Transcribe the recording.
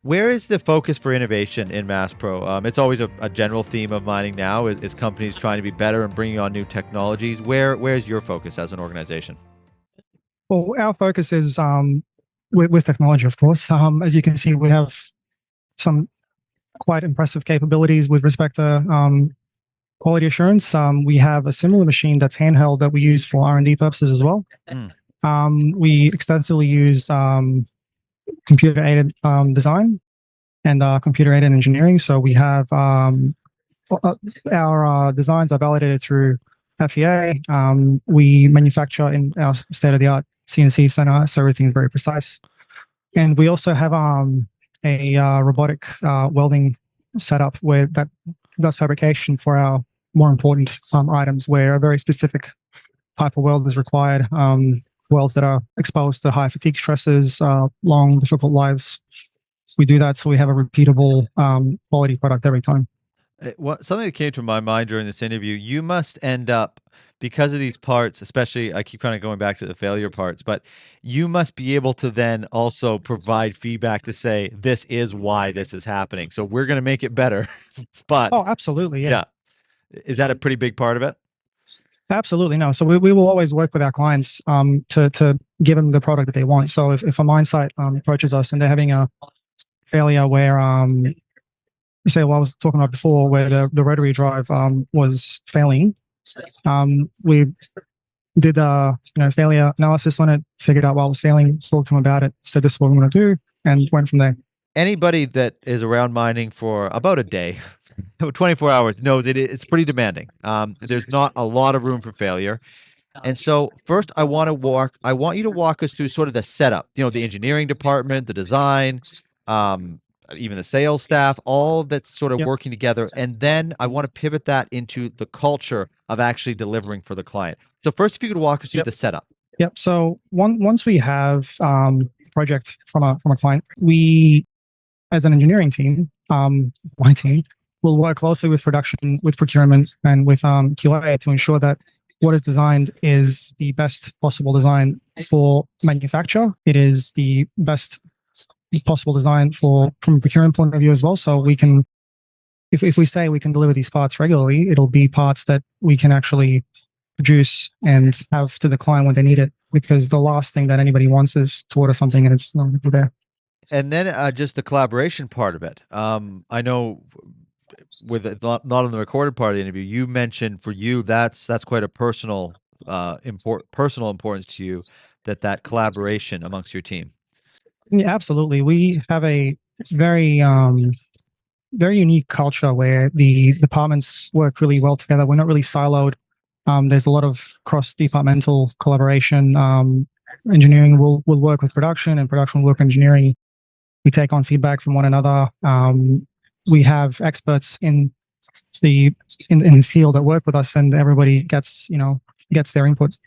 Where is the focus for innovation in MASPRO? It's always a general theme of mining now is companies trying to be better and bringing on new technologies. Where's your focus as an organization? Well, our focus is with technology, of course. As you can see, we have some quite impressive capabilities with respect to quality assurance. We have a similar machine that's handheld that we use for R&D purposes as well. Mm. We extensively use computer-aided design and computer-aided engineering. So we have our designs are validated through FEA. We manufacture in our state-of-the-art CNC Center, so everything is very precise. And we also have a robotic welding setup where that does fabrication for our more important items, where a very specific type of weld is required. Welds that are exposed to high fatigue stresses, long, difficult lives. We do that so we have a repeatable quality product every time. Something that came to my mind during this interview, you must end up, because of these parts, especially, I keep kind of going back to the failure parts, but you must be able to then also provide feedback to say, this is why this is happening. So we're going to make it better. But oh, absolutely. Yeah. Is that a pretty big part of it? Absolutely. No. So we will always work with our clients to give them the product that they want. So if a mine site approaches us and they're having a failure where, you say, well, I was talking about before, where the rotary drive was failing, we did failure analysis on it, figured out why it was failing, talked to them about it, said this is what we want to do, and went from there. Anybody that is around mining for about a day, 24 hours, knows it's pretty demanding. There's not a lot of room for failure. And so first I want you to walk us through sort of the setup, the engineering department, the design, even the sales staff, all that's sort of working together. And then I want to pivot that into the culture of actually delivering for the client. So first, if you could walk us through the setup. Yep. So once we have a project from a client, we, as an engineering team, my team, will work closely with production, with procurement, and with QA to ensure that what is designed is the best possible design for manufacture. It is the best possible design from a procurement point of view as well. So we can, if we say we can deliver these parts regularly, it'll be parts that we can actually produce and have to the client when they need it, because the last thing that anybody wants is to order something and it's not there. And then just the collaboration part of it. I know with not on the recorded part of the interview, you mentioned for you that's quite a personal importance to you, that collaboration amongst your team. Yeah, absolutely. We have a very very unique culture where the departments work really well together. We're not really siloed. There's a lot of cross-departmental collaboration. Engineering will work with production, and production will work with engineering. We take on feedback from one another. We have experts in the field that work with us, and everybody gets their input.